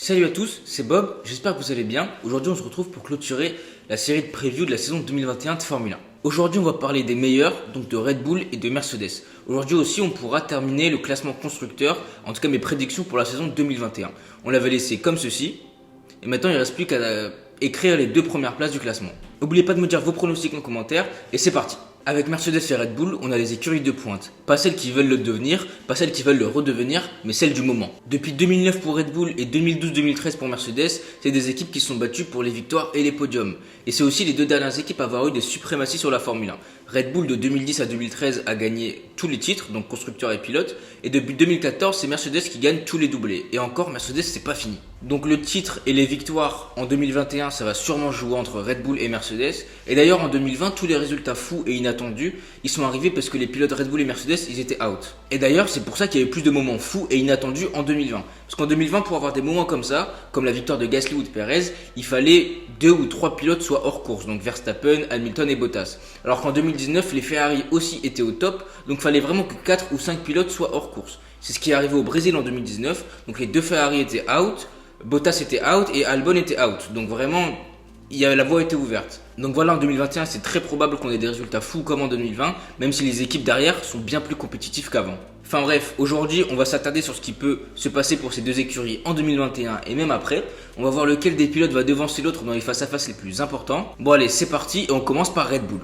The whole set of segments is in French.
Salut à tous, c'est Bob, j'espère que vous allez bien. Aujourd'hui on se retrouve pour clôturer la série de preview de la saison 2021 de Formule 1. Aujourd'hui on va parler des meilleurs, donc de Red Bull et de Mercedes. Aujourd'hui aussi on pourra terminer le classement constructeur, en tout cas mes prédictions pour la saison 2021. On l'avait laissé comme ceci, et maintenant il ne reste plus qu'à écrire les deux premières places du classement. N'oubliez pas de me dire vos pronostics en commentaire, et c'est parti. Avec Mercedes et Red Bull, on a les écuries de pointe. Pas celles qui veulent le devenir, pas celles qui veulent le redevenir, mais celles du moment. Depuis 2009 pour Red Bull et 2012-2013 pour Mercedes, c'est des équipes qui sont battues pour les victoires et les podiums. Et c'est aussi les deux dernières équipes à avoir eu des suprématies sur la Formule 1. Red Bull de 2010 à 2013 a gagné tous les titres, donc constructeur et pilote. Et depuis 2014, c'est Mercedes qui gagne tous les doublés. Et encore, Mercedes, c'est pas fini. Donc le titre et les victoires en 2021, ça va sûrement jouer entre Red Bull et Mercedes. Et d'ailleurs, en 2020, tous les résultats fous et inattendus, ils sont arrivés parce que les pilotes Red Bull et Mercedes, ils étaient out. Et d'ailleurs, c'est pour ça qu'il y avait plus de moments fous et inattendus en 2020. Parce qu'en 2020, pour avoir des moments comme ça, comme la victoire de Gasly ou de Perez, il fallait 2 ou 3 pilotes soient hors course. Donc Verstappen, Hamilton et Bottas. Alors qu'en 2019, les Ferrari aussi étaient au top. Donc il fallait vraiment que 4 ou 5 pilotes soient hors course. C'est ce qui est arrivé au Brésil en 2019. Donc les deux Ferrari étaient out, Bottas était out et Albon était out. Donc vraiment, la voie était ouverte. Donc voilà, en 2021, c'est très probable qu'on ait des résultats fous comme en 2020, même si les équipes derrière sont bien plus compétitives qu'avant. Enfin bref, aujourd'hui, on va s'attarder sur ce qui peut se passer pour ces deux écuries en 2021 et même après. On va voir lequel des pilotes va devancer l'autre dans les face-à-face les plus importants. Bon allez, c'est parti et on commence par Red Bull.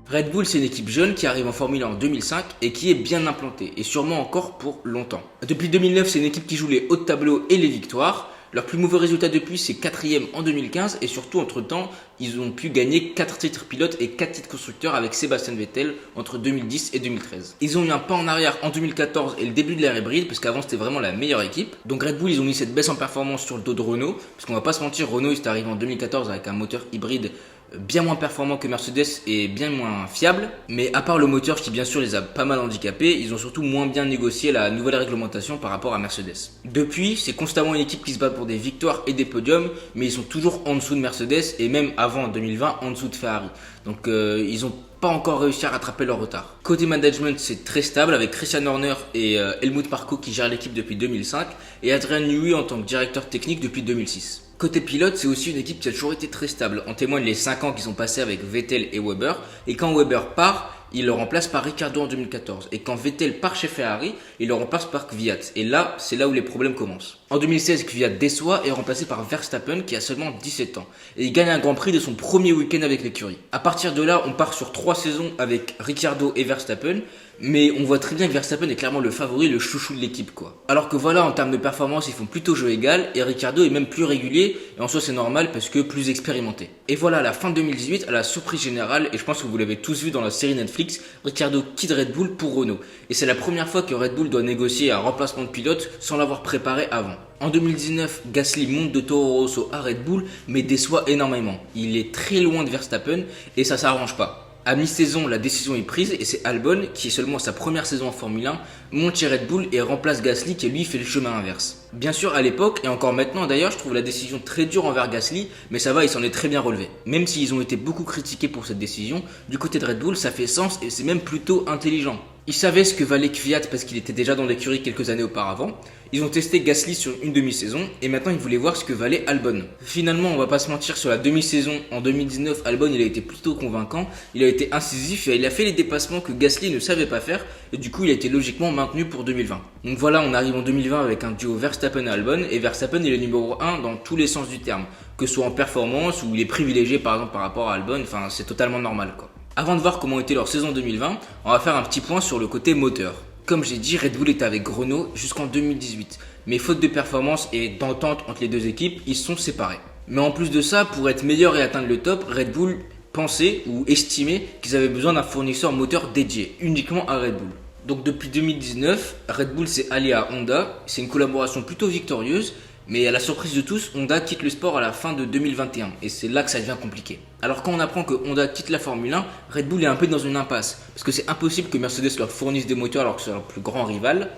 Red Bull, c'est une équipe jeune qui arrive en Formule 1 en 2005 et qui est bien implantée, et sûrement encore pour longtemps. Depuis 2009, c'est une équipe qui joue les hauts de tableau et les victoires. Leur plus mauvais résultat depuis, c'est 4ème en 2015, et surtout, entre-temps, ils ont pu gagner 4 titres pilotes et 4 titres constructeurs avec Sébastien Vettel entre 2010 et 2013. Ils ont eu un pas en arrière en 2014 et le début de l'ère hybride, parce qu'avant c'était vraiment la meilleure équipe. Donc Red Bull, ils ont mis cette baisse en performance sur le dos de Renault, parce qu'on va pas se mentir, Renault, il est arrivé en 2014 avec un moteur hybride bien moins performant que Mercedes et bien moins fiable, mais à part le moteur qui bien sûr les a pas mal handicapés, ils ont surtout moins bien négocié la nouvelle réglementation par rapport à Mercedes. Depuis, c'est constamment une équipe qui se bat pour des victoires et des podiums, mais ils sont toujours en dessous de Mercedes et même avant en 2020 en dessous de Ferrari. Donc ils ont pas encore réussi à rattraper leur retard. Côté management, c'est très stable avec Christian Horner et Helmut Marko qui gèrent l'équipe depuis 2005 et Adrian Newey en tant que directeur technique depuis 2006. Côté pilote, c'est aussi une équipe qui a toujours été très stable. En témoignent les 5 ans qu'ils ont passé avec Vettel et Weber. Et quand Weber part, il le remplace par Ricciardo en 2014. Et quand Vettel part chez Ferrari, il le remplace par Kvyat. Et là, c'est là où les problèmes commencent. En 2016, Kvyat déçoit et est remplacé par Verstappen qui a seulement 17 ans. Et il gagne un Grand Prix de son premier week-end avec l'écurie. À partir de là, on part sur 3 saisons avec Ricciardo et Verstappen. Mais on voit très bien que Verstappen est clairement le favori, le chouchou de l'équipe quoi. Alors que voilà, en termes de performance, ils font plutôt jeu égal et Ricciardo est même plus régulier et en soi c'est normal parce que plus expérimenté. Et voilà, à la fin de 2018, à la surprise générale, et je pense que vous l'avez tous vu dans la série Netflix, Ricciardo quitte Red Bull pour Renault. Et c'est la première fois que Red Bull doit négocier un remplacement de pilote sans l'avoir préparé avant. En 2019, Gasly monte de Toro Rosso à Red Bull mais déçoit énormément. Il est très loin de Verstappen et ça s'arrange pas. À mi-saison, la décision est prise et c'est Albon, qui est seulement sa première saison en Formule 1, monte chez Red Bull et remplace Gasly qui lui fait le chemin inverse. Bien sûr, à l'époque, et encore maintenant d'ailleurs, je trouve la décision très dure envers Gasly, mais ça va, il s'en est très bien relevé. Même s'ils ont été beaucoup critiqués pour cette décision, du côté de Red Bull, ça fait sens et c'est même plutôt intelligent. Ils savaient ce que valait Kvyat parce qu'il était déjà dans l'écurie quelques années auparavant. Ils ont testé Gasly sur une demi-saison et maintenant ils voulaient voir ce que valait Albon. Finalement, on va pas se mentir, sur la demi-saison en 2019, Albon il a été plutôt convaincant, il a été incisif et il a fait les dépassements que Gasly ne savait pas faire et du coup il a été logiquement maintenu pour 2020. Donc voilà, on arrive en 2020 avec un duo Verstappen et Albon et Verstappen est le numéro 1 dans tous les sens du terme, que ce soit en performance ou il est privilégié par exemple par rapport à Albon, enfin c'est totalement normal quoi. Avant de voir comment était leur saison 2020, on va faire un petit point sur le côté moteur. Comme j'ai dit, Red Bull était avec Renault jusqu'en 2018. Mais faute de performance et d'entente entre les deux équipes, ils se sont séparés. Mais en plus de ça, pour être meilleur et atteindre le top, Red Bull pensait ou estimait qu'ils avaient besoin d'un fournisseur moteur dédié, uniquement à Red Bull. Donc depuis 2019, Red Bull s'est allié à Honda. C'est une collaboration plutôt victorieuse. Mais à la surprise de tous, Honda quitte le sport à la fin de 2021 et c'est là que ça devient compliqué. Alors quand on apprend que Honda quitte la Formule 1, Red Bull est un peu dans une impasse parce que c'est impossible que Mercedes leur fournisse des moteurs alors que c'est leur plus grand rival.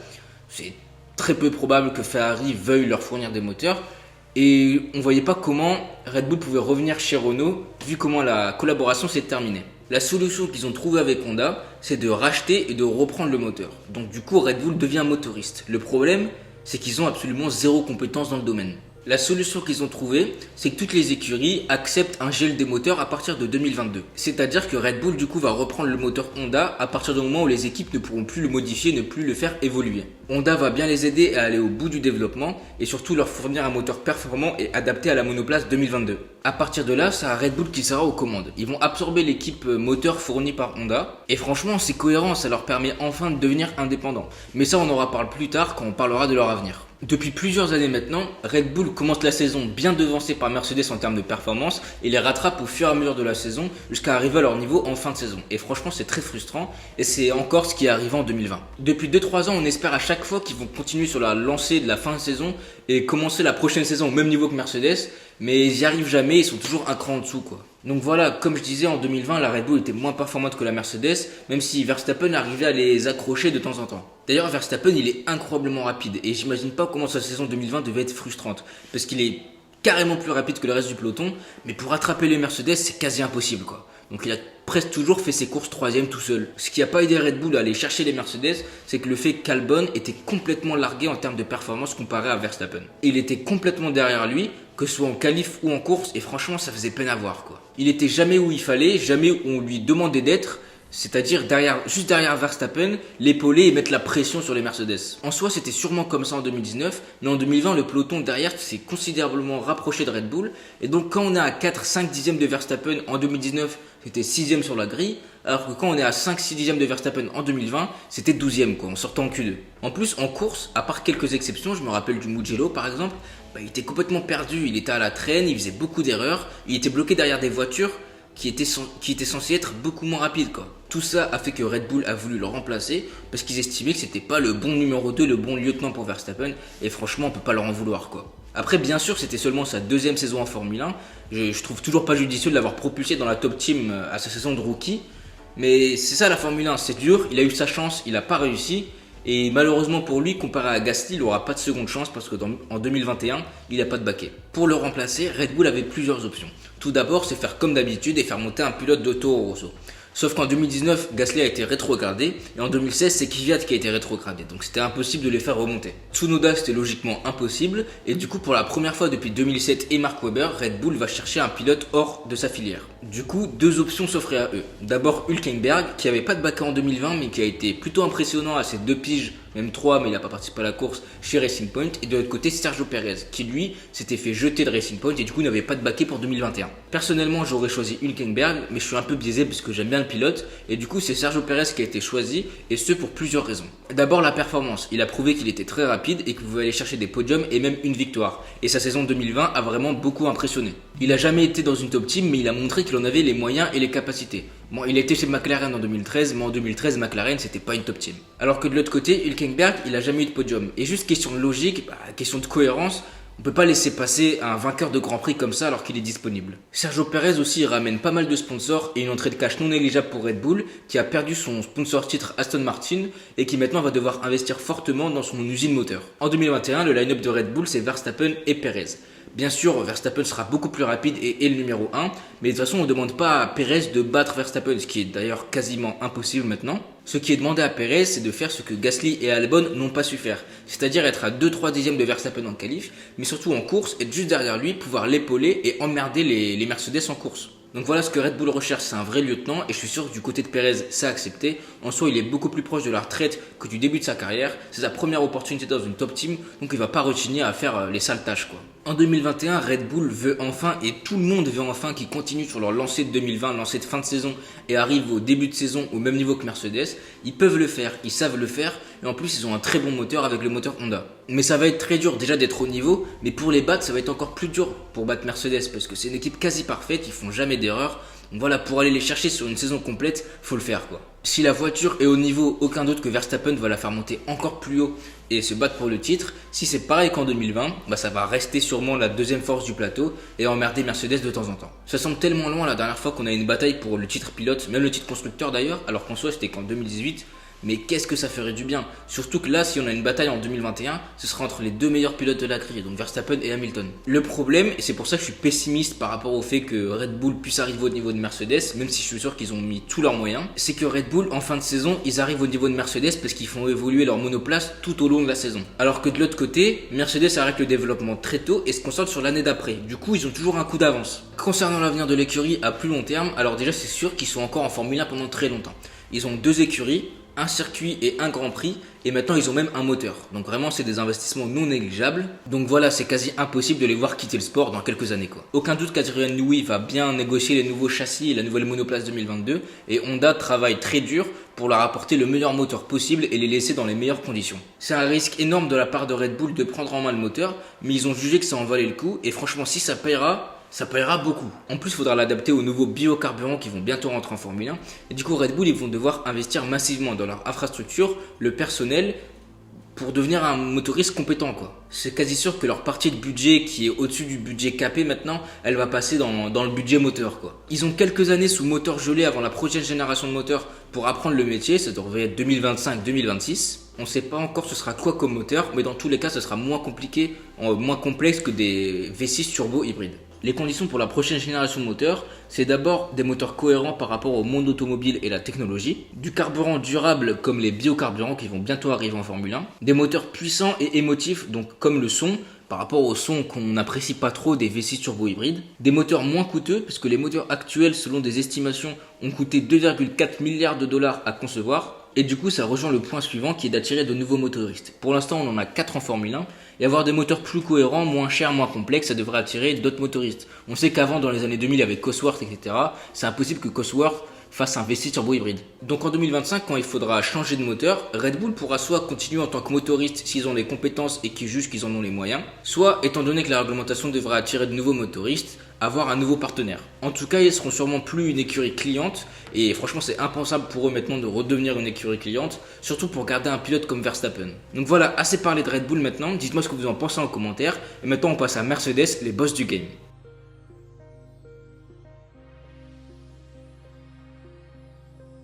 C'est très peu probable que Ferrari veuille leur fournir des moteurs et on voyait pas comment Red Bull pouvait revenir chez Renault vu comment la collaboration s'est terminée. La solution qu'ils ont trouvée avec Honda, c'est de racheter et de reprendre le moteur. Donc du coup, Red Bull devient motoriste. Le problème, c'est qu'ils ont absolument zéro compétence dans le domaine. La solution qu'ils ont trouvée, c'est que toutes les écuries acceptent un gel des moteurs à partir de 2022. C'est-à-dire que Red Bull du coup va reprendre le moteur Honda à partir du moment où les équipes ne pourront plus le modifier, ne plus le faire évoluer. Honda va bien les aider à aller au bout du développement et surtout leur fournir un moteur performant et adapté à la monoplace 2022. À partir de là, c'est Red Bull qui sera aux commandes. Ils vont absorber l'équipe moteur fournie par Honda et franchement c'est cohérent, ça leur permet enfin de devenir indépendants. Mais ça on en reparle plus tard quand on parlera de leur avenir. Depuis plusieurs années maintenant, Red Bull commence la saison bien devancée par Mercedes en termes de performance et les rattrape au fur et à mesure de la saison jusqu'à arriver à leur niveau en fin de saison. Et franchement c'est très frustrant et c'est encore ce qui est arrivé en 2020. Depuis 2-3 ans on espère à chaque fois qu'ils vont continuer sur la lancée de la fin de saison et commencer la prochaine saison au même niveau que Mercedes, mais ils n'y arrivent jamais, ils sont toujours un cran en dessous quoi. Donc voilà, comme je disais, en 2020, la Red Bull était moins performante que la Mercedes, même si Verstappen arrivait à les accrocher de temps en temps. D'ailleurs, Verstappen, il est incroyablement rapide, et j'imagine pas comment sa saison 2020 devait être frustrante, parce qu'il est carrément plus rapide que le reste du peloton, mais pour attraper les Mercedes, c'est quasi impossible quoi. Donc il a presque toujours fait ses courses troisième tout seul. Ce qui n'a pas aidé Red Bull à aller chercher les Mercedes, c'est que le fait qu'Albon était complètement largué en termes de performance comparé à Verstappen. Il était complètement derrière lui, que ce soit en qualif ou en course, et franchement ça faisait peine à voir quoi. Il était jamais où il fallait, jamais où on lui demandait d'être, c'est-à-dire juste derrière Verstappen, l'épauler et mettre la pression sur les Mercedes. En soi, c'était sûrement comme ça en 2019, mais en 2020, le peloton derrière s'est considérablement rapproché de Red Bull. Et donc, quand on est à 4-5 dixièmes de Verstappen en 2019, c'était 6ème sur la grille, alors que quand on est à 5-6 dixièmes de Verstappen en 2020, c'était 12ème quoi, en sortant en Q2. En plus, en course, à part quelques exceptions, je me rappelle du Mugello par exemple, il était complètement perdu, il était à la traîne, il faisait beaucoup d'erreurs, il était bloqué derrière des voitures qui étaient censées être beaucoup moins rapides quoi. Tout ça a fait que Red Bull a voulu le remplacer parce qu'ils estimaient que c'était pas le bon numéro 2, le bon lieutenant pour Verstappen, et franchement on peut pas leur en vouloir quoi. Après bien sûr c'était seulement sa deuxième saison en Formule 1, je trouve toujours pas judicieux de l'avoir propulsé dans la top team à sa saison de rookie, mais c'est ça la Formule 1, c'est dur, il a eu sa chance, il a pas réussi. Et malheureusement pour lui, comparé à Gasly, il n'aura pas de seconde chance parce qu'en 2021, il n'a pas de baquet. Pour le remplacer, Red Bull avait plusieurs options. Tout d'abord, c'est faire comme d'habitude et faire monter un pilote de Toro Rosso. Sauf qu'en 2019, Gasly a été rétrogradé et en 2016, c'est Kvyat qui a été rétrogradé. Donc c'était impossible de les faire remonter. Tsunoda, c'était logiquement impossible. Et du coup, pour la première fois depuis 2007 et Mark Webber, Red Bull va chercher un pilote hors de sa filière. Du coup, deux options s'offraient à eux. D'abord Hülkenberg, qui avait pas de baquet en 2020, mais qui a été plutôt impressionnant à ses 2 piges, même 3, mais il n'a pas participé à la course chez Racing Point. Et de l'autre côté, Sergio Perez, qui lui s'était fait jeter de Racing Point et du coup n'avait pas de baquet pour 2021. Personnellement, j'aurais choisi Hülkenberg, mais je suis un peu biaisé parce que j'aime bien le pilote. Et du coup, c'est Sergio Perez qui a été choisi, et ce pour plusieurs raisons. D'abord, la performance. Il a prouvé qu'il était très rapide et qu'il pouvait aller chercher des podiums et même une victoire. Et sa saison 2020 a vraiment beaucoup impressionné. Il n'a jamais été dans une top team, mais il a montré qu'il en avait les moyens et les capacités. Bon, il était chez McLaren en 2013, mais en 2013, McLaren, c'était pas une top team. Alors que de l'autre côté, Hülkenberg, il a jamais eu de podium. Et juste question de logique, question de cohérence, on peut pas laisser passer un vainqueur de Grand Prix comme ça alors qu'il est disponible. Sergio Perez aussi, il ramène pas mal de sponsors et une entrée de cash non négligeable pour Red Bull, qui a perdu son sponsor titre Aston Martin et qui maintenant va devoir investir fortement dans son usine moteur. En 2021, le line-up de Red Bull, c'est Verstappen et Perez. Bien sûr, Verstappen sera beaucoup plus rapide et est le numéro 1, mais de toute façon, on ne demande pas à Perez de battre Verstappen, ce qui est d'ailleurs quasiment impossible maintenant. Ce qui est demandé à Perez, c'est de faire ce que Gasly et Albon n'ont pas su faire, c'est-à-dire être à 2-3 dixièmes de Verstappen en qualif, mais surtout en course, être juste derrière lui, pouvoir l'épauler et emmerder les Mercedes en course. Donc voilà ce que Red Bull recherche, c'est un vrai lieutenant et je suis sûr que du côté de Perez, c'est accepté. En soi, il est beaucoup plus proche de la retraite que du début de sa carrière. C'est sa première opportunité dans une top team, donc il va pas rechigner à faire les sales tâches quoi. En 2021, Red Bull veut enfin, et tout le monde veut enfin, qu'ils continuent sur leur lancée de 2020, lancée de fin de saison, et arrivent au début de saison au même niveau que Mercedes. Ils peuvent le faire, ils savent le faire, et en plus ils ont un très bon moteur avec le moteur Honda. Mais ça va être très dur déjà d'être au niveau, mais pour les battre, ça va être encore plus dur pour battre Mercedes, parce que c'est une équipe quasi parfaite, ils font jamais d'erreur. Donc voilà, pour aller les chercher sur une saison complète, faut le faire quoi. Si la voiture est au niveau, aucun doute que Verstappen va la faire monter encore plus haut et se battre pour le titre. Si c'est pareil qu'en 2020, ça va rester sûrement la deuxième force du plateau et emmerder Mercedes de temps en temps. Ça semble tellement loin la dernière fois qu'on a une bataille pour le titre pilote, même le titre constructeur d'ailleurs, alors qu'en soi c'était qu'en 2018. Mais qu'est-ce que ça ferait du bien? Surtout que là, si on a une bataille en 2021, ce sera entre les deux meilleurs pilotes de la grille, donc Verstappen et Hamilton. Le problème, et c'est pour ça que je suis pessimiste par rapport au fait que Red Bull puisse arriver au niveau de Mercedes, même si je suis sûr qu'ils ont mis tous leurs moyens, c'est que Red Bull, en fin de saison, ils arrivent au niveau de Mercedes parce qu'ils font évoluer leur monoplace tout au long de la saison. Alors que de l'autre côté, Mercedes arrête le développement très tôt et se concentre sur l'année d'après. Du coup, ils ont toujours un coup d'avance. Concernant l'avenir de l'écurie à plus long terme, alors déjà c'est sûr qu'ils sont encore en Formule 1 pendant très longtemps. Ils ont 2 écuries, un circuit et un grand prix, et maintenant ils ont même un moteur. Donc vraiment c'est des investissements non négligeables. Donc voilà, c'est quasi impossible de les voir quitter le sport dans quelques années quoi. Aucun doute qu'Adrian Newey va bien négocier les nouveaux châssis et la nouvelle monoplace 2022, et Honda travaille très dur pour leur apporter le meilleur moteur possible et les laisser dans les meilleures conditions. C'est un risque énorme de la part de Red Bull de prendre en main le moteur, mais ils ont jugé que ça en valait le coup, et franchement si ça paiera beaucoup. En plus, il faudra l'adapter aux nouveaux biocarburants qui vont bientôt rentrer en Formule 1. Et du coup, Red Bull, ils vont devoir investir massivement dans leur infrastructure, le personnel, pour devenir un motoriste compétent quoi. C'est quasi sûr que leur partie de budget qui est au-dessus du budget capé maintenant, elle va passer dans le budget moteur quoi. Ils ont quelques années sous moteur gelé avant la prochaine génération de moteurs pour apprendre le métier, ça devrait être 2025-2026. On ne sait pas encore ce sera quoi comme moteur, mais dans tous les cas ce sera moins compliqué, moins complexe que des V6 turbo hybrides. Les conditions pour la prochaine génération de moteurs, c'est d'abord des moteurs cohérents par rapport au monde automobile et la technologie, du carburant durable comme les biocarburants qui vont bientôt arriver en Formule 1, des moteurs puissants et émotifs, donc comme le son, par rapport au son qu'on n'apprécie pas trop des V6 turbo hybrides, des moteurs moins coûteux, parce que les moteurs actuels, selon des estimations, ont coûté 2,4 milliards de dollars à concevoir, et du coup ça rejoint le point suivant qui est d'attirer de nouveaux motoristes. Pour l'instant on en a 4 en Formule 1, et avoir des moteurs plus cohérents, moins chers, moins complexes, ça devrait attirer d'autres motoristes. On sait qu'avant dans les années 2000 avec Cosworth, etc., c'est impossible que Cosworth fasse un V6 turbo hybride. Donc en 2025, quand il faudra changer de moteur, Red Bull pourra soit continuer en tant que motoriste s'ils ont les compétences et qu'ils jugent qu'ils en ont les moyens, soit, étant donné que la réglementation devra attirer de nouveaux motoristes, avoir un nouveau partenaire. En tout cas, ils seront sûrement plus une écurie cliente, et franchement c'est impensable pour eux maintenant de redevenir une écurie cliente, surtout pour garder un pilote comme Verstappen. Donc voilà, assez parlé de Red Bull maintenant, dites-moi ce que vous en pensez en commentaire, et maintenant on passe à Mercedes, les boss du game.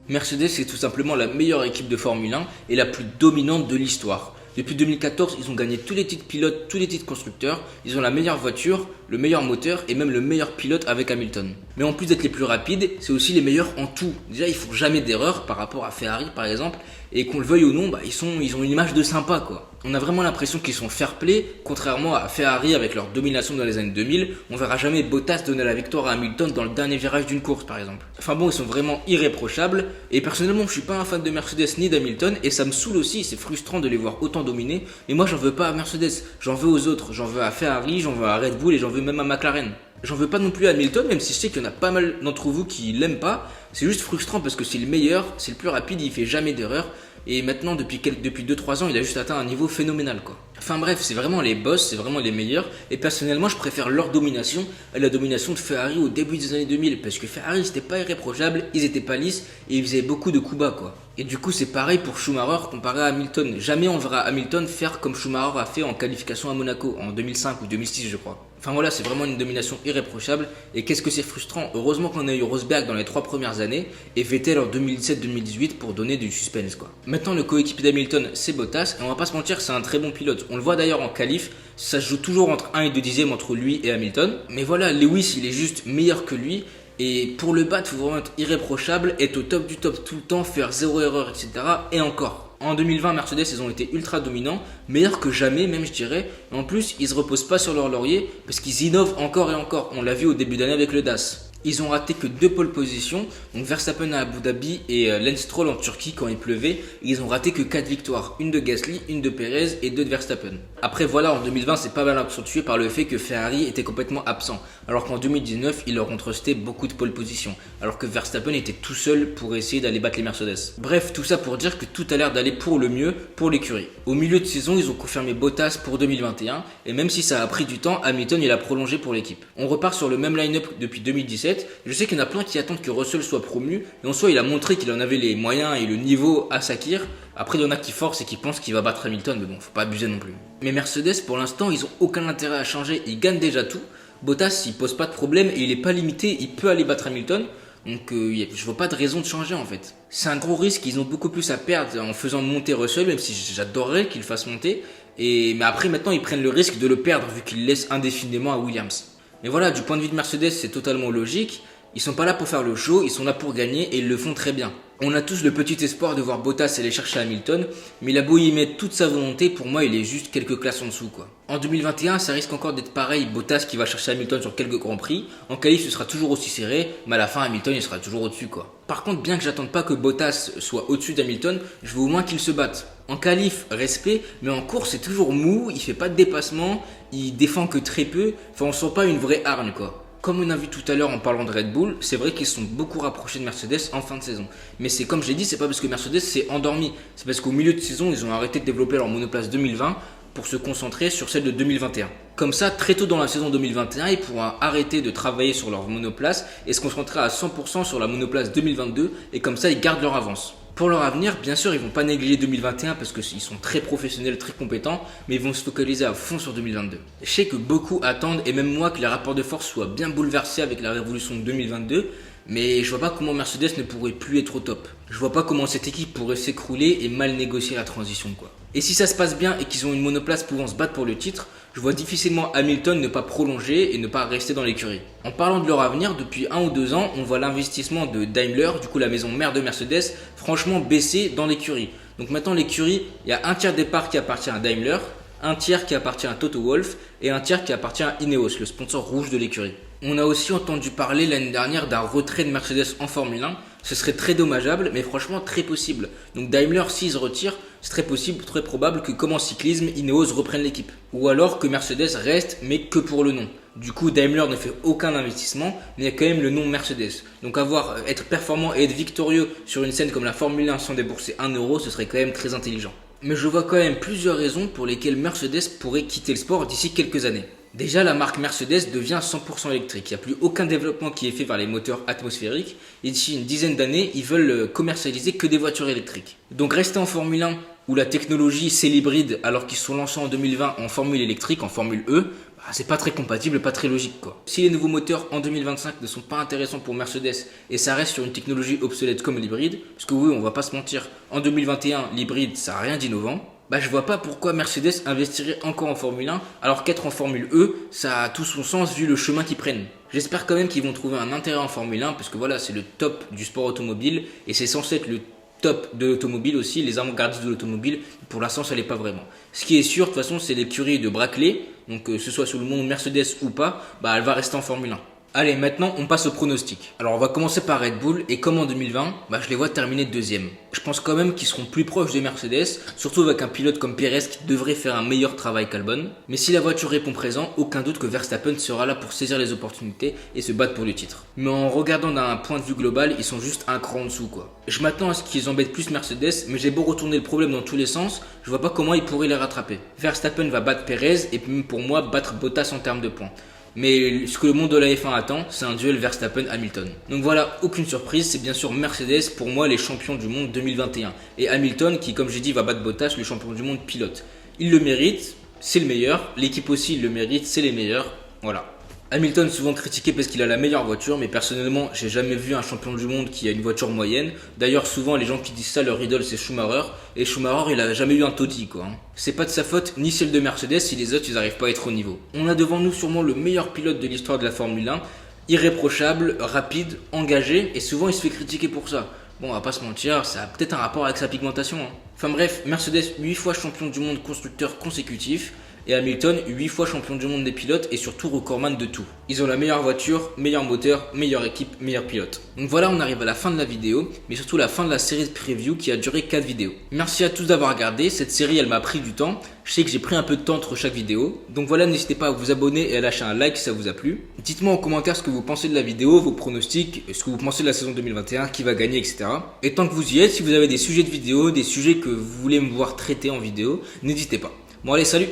Mercedes est tout simplement la meilleure équipe de Formule 1 et la plus dominante de l'histoire. Depuis 2014, ils ont gagné tous les titres pilotes, tous les titres constructeurs, ils ont la meilleure voiture, le meilleur moteur et même le meilleur pilote avec Hamilton. Mais en plus d'être les plus rapides, c'est aussi les meilleurs en tout. Déjà, ils font jamais d'erreur par rapport à Ferrari par exemple, et qu'on le veuille ou non, ils ont une image de sympa quoi. On a vraiment l'impression qu'ils sont fair play, contrairement à Ferrari avec leur domination dans les années 2000, on verra jamais Bottas donner la victoire à Hamilton dans le dernier virage d'une course par exemple. Enfin bon, ils sont vraiment irréprochables, et personnellement je suis pas un fan de Mercedes ni d'Hamilton, et ça me saoule aussi, c'est frustrant de les voir autant dominer, mais moi j'en veux pas à Mercedes, j'en veux aux autres, j'en veux à Ferrari, j'en veux à Red Bull et j'en veux même à McLaren. J'en veux pas non plus à Hamilton, même si je sais qu'il y en a pas mal d'entre vous qui l'aiment pas, c'est juste frustrant parce que c'est le meilleur, c'est le plus rapide, il fait jamais d'erreur. Et maintenant, depuis 2-3 ans, il a juste atteint un niveau phénoménal quoi. Enfin bref, c'est vraiment les boss, c'est vraiment les meilleurs. Et personnellement, je préfère leur domination à la domination de Ferrari au début des années 2000. Parce que Ferrari, c'était pas irréprochable, ils étaient pas lisses et ils faisaient beaucoup de coups bas quoi. Et du coup, c'est pareil pour Schumacher comparé à Hamilton. Jamais on verra Hamilton faire comme Schumacher a fait en qualification à Monaco en 2005 ou 2006 je crois. Enfin voilà, c'est vraiment une domination irréprochable. Et qu'est-ce que c'est frustrant. Heureusement qu'on a eu Rosberg dans les 3 premières années et Vettel en 2017-2018 pour donner du suspense quoi. Maintenant, le coéquipier d'Hamilton, c'est Bottas. Et on va pas se mentir, c'est un très bon pilote. On le voit d'ailleurs en qualif, ça se joue toujours entre 1 et 2 dixièmes entre lui et Hamilton. Mais voilà, Lewis, il est juste meilleur que lui. Et pour le battre, il faut vraiment être irréprochable, être au top du top tout le temps, faire 0 erreur, etc. Et encore. En 2020, Mercedes, ils ont été ultra dominants, meilleurs que jamais même je dirais. Et en plus, ils se reposent pas sur leur laurier parce qu'ils innovent encore et encore. On l'a vu au début d'année avec le DAS. Ils ont raté que 2 pole positions, donc Verstappen à Abu Dhabi et Lance Stroll en Turquie quand il pleuvait. Ils ont raté que 4 victoires, une de Gasly, une de Perez et 2 de Verstappen. Après voilà, en 2020 c'est pas mal accentué par le fait que Ferrari était complètement absent, alors qu'en 2019 ils leur ont trusté beaucoup de pole positions, alors que Verstappen était tout seul pour essayer d'aller battre les Mercedes. Bref, tout ça pour dire que tout a l'air d'aller pour le mieux pour l'écurie. Au milieu de saison, ils ont confirmé Bottas pour 2021, et même si ça a pris du temps, Hamilton il a prolongé pour l'équipe. On repart sur le même line-up depuis 2017. Je sais qu'il y en a plein qui attendent que Russell soit promu, et en soi il a montré qu'il en avait les moyens et le niveau à Sakir. Après il y en a qui forcent et qui pensent qu'il va battre Hamilton, mais bon, faut pas abuser non plus. Mais Mercedes pour l'instant ils ont aucun intérêt à changer, ils gagnent déjà tout. Bottas il pose pas de problème et il est pas limité, il peut aller battre Hamilton. Donc je vois pas de raison de changer en fait. C'est un gros risque, ils ont beaucoup plus à perdre en faisant monter Russell, même si j'adorerais qu'ils le fassent monter. Mais après, maintenant, ils prennent le risque de le perdre vu qu'ils le laissent indéfiniment à Williams. Mais voilà, du point de vue de Mercedes, c'est totalement logique. Ils sont pas là pour faire le show, ils sont là pour gagner et ils le font très bien. On a tous le petit espoir de voir Bottas aller chercher Hamilton, mais il a beau y mettre toute sa volonté, pour moi il est juste quelques classes en dessous quoi. En 2021, ça risque encore d'être pareil, Bottas qui va chercher Hamilton sur quelques grands prix. En qualif, ce sera toujours aussi serré, mais à la fin Hamilton il sera toujours au-dessus quoi. Par contre, bien que j'attende pas que Bottas soit au-dessus d'Hamilton, je veux au moins qu'ils se battent. En qualif, respect, mais en course c'est toujours mou, il fait pas de dépassement, il défend que très peu, enfin on sent pas une vraie hargne quoi. Comme on a vu tout à l'heure en parlant de Red Bull, c'est vrai qu'ils se sont beaucoup rapprochés de Mercedes en fin de saison. Mais c'est comme j'ai dit, c'est pas parce que Mercedes s'est endormi, c'est parce qu'au milieu de saison, ils ont arrêté de développer leur monoplace 2020 pour se concentrer sur celle de 2021. Comme ça, très tôt dans la saison 2021, ils pourront arrêter de travailler sur leur monoplace et se concentrer à 100% sur la monoplace 2022 et comme ça, ils gardent leur avance. Pour leur avenir, bien sûr, ils vont pas négliger 2021 parce qu'ils sont très professionnels, très compétents, mais ils vont se focaliser à fond sur 2022. Je sais que beaucoup attendent, et même moi, que les rapports de force soient bien bouleversés avec la révolution de 2022, mais je vois pas comment Mercedes ne pourrait plus être au top. Je vois pas comment cette équipe pourrait s'écrouler et mal négocier la transition quoi. Et si ça se passe bien et qu'ils ont une monoplace pouvant se battre pour le titre, je vois difficilement Hamilton ne pas prolonger et ne pas rester dans l'écurie. En parlant de leur avenir, depuis 1 ou 2 ans, on voit l'investissement de Daimler, du coup la maison mère de Mercedes, franchement baisser dans l'écurie. Donc maintenant l'écurie, il y a un tiers des parts qui appartient à Daimler, un tiers qui appartient à Toto Wolff et un tiers qui appartient à Ineos, le sponsor rouge de l'écurie. On a aussi entendu parler l'année dernière d'un retrait de Mercedes en Formule 1. Ce serait très dommageable, mais franchement très possible. Donc Daimler, s'il se retire, c'est très possible, très probable que comme en cyclisme, Ineos reprenne l'équipe. Ou alors que Mercedes reste, mais que pour le nom. Du coup, Daimler ne fait aucun investissement, mais il y a quand même le nom Mercedes. Donc être performant et être victorieux sur une scène comme la Formule 1 sans débourser 1 euro, ce serait quand même très intelligent. Mais je vois quand même plusieurs raisons pour lesquelles Mercedes pourrait quitter le sport d'ici quelques années. Déjà, la marque Mercedes devient 100% électrique. Il n'y a plus aucun développement qui est fait vers les moteurs atmosphériques. Et d'ici une dizaine d'années, ils veulent commercialiser que des voitures électriques. Donc rester en Formule 1, où la technologie c'est l'hybride, alors qu'ils sont lancés en 2020 en Formule électrique, en Formule E, c'est pas très compatible, pas très logique quoi. Si les nouveaux moteurs en 2025 ne sont pas intéressants pour Mercedes et ça reste sur une technologie obsolète comme l'hybride, parce que oui, on va pas se mentir, en 2021, l'hybride ça a rien d'innovant, je vois pas pourquoi Mercedes investirait encore en Formule 1 alors qu'être en Formule E, ça a tout son sens vu le chemin qu'ils prennent. J'espère quand même qu'ils vont trouver un intérêt en Formule 1 parce que voilà, c'est le top du sport automobile et c'est censé être le top de l'automobile aussi, les avant-gardistes de l'automobile. Pour l'instant, ça l'est pas vraiment. Ce qui est sûr, de toute façon, c'est l'écurie de Brackley, donc que ce soit sur le monde Mercedes ou pas, elle va rester en Formule 1. Allez, maintenant on passe au pronostic. Alors on va commencer par Red Bull et comme en 2020, je les vois terminer deuxième. Je pense quand même qu'ils seront plus proches de Mercedes, surtout avec un pilote comme Perez qui devrait faire un meilleur travail qu'Albon. Mais si la voiture répond présent, aucun doute que Verstappen sera là pour saisir les opportunités et se battre pour le titre. Mais en regardant d'un point de vue global, ils sont juste un cran en dessous quoi. Je m'attends à ce qu'ils embêtent plus Mercedes, mais j'ai beau retourner le problème dans tous les sens, je vois pas comment ils pourraient les rattraper. Verstappen va battre Perez et même pour moi battre Bottas en termes de points. Mais ce que le monde de la F1 attend, c'est un duel Verstappen-Hamilton. Donc voilà, aucune surprise, c'est bien sûr Mercedes, pour moi les champions du monde 2021. Et Hamilton qui, comme j'ai dit, va battre Bottas, le champion du monde pilote. Il le mérite, c'est le meilleur. L'équipe aussi, il le mérite, c'est les meilleurs. Voilà. Hamilton souvent critiqué parce qu'il a la meilleure voiture, mais personnellement, j'ai jamais vu un champion du monde qui a une voiture moyenne. D'ailleurs, souvent, les gens qui disent ça, leur idole, c'est Schumacher. Et Schumacher, il a jamais eu un taudis, quoi. C'est pas de sa faute, ni celle de Mercedes, si les autres, ils arrivent pas à être au niveau. On a devant nous sûrement le meilleur pilote de l'histoire de la Formule 1. Irréprochable, rapide, engagé, et souvent, il se fait critiquer pour ça. Bon, on va pas se mentir, ça a peut-être un rapport avec sa pigmentation. Enfin bref, Mercedes, 8 fois champion du monde constructeur consécutif. Et Hamilton, 8 fois champion du monde des pilotes et surtout recordman de tout. Ils ont la meilleure voiture, meilleur moteur, meilleure équipe, meilleur pilote. Donc voilà, on arrive à la fin de la vidéo, mais surtout la fin de la série de preview qui a duré 4 vidéos. Merci à tous d'avoir regardé, cette série elle m'a pris du temps. Je sais que j'ai pris un peu de temps entre chaque vidéo. Donc voilà, n'hésitez pas à vous abonner et à lâcher un like si ça vous a plu. Dites-moi en commentaire ce que vous pensez de la vidéo, vos pronostics, ce que vous pensez de la saison 2021, qui va gagner, etc. Et tant que vous y êtes, si vous avez des sujets de vidéo, des sujets que vous voulez me voir traiter en vidéo, n'hésitez pas. Bon allez, salut!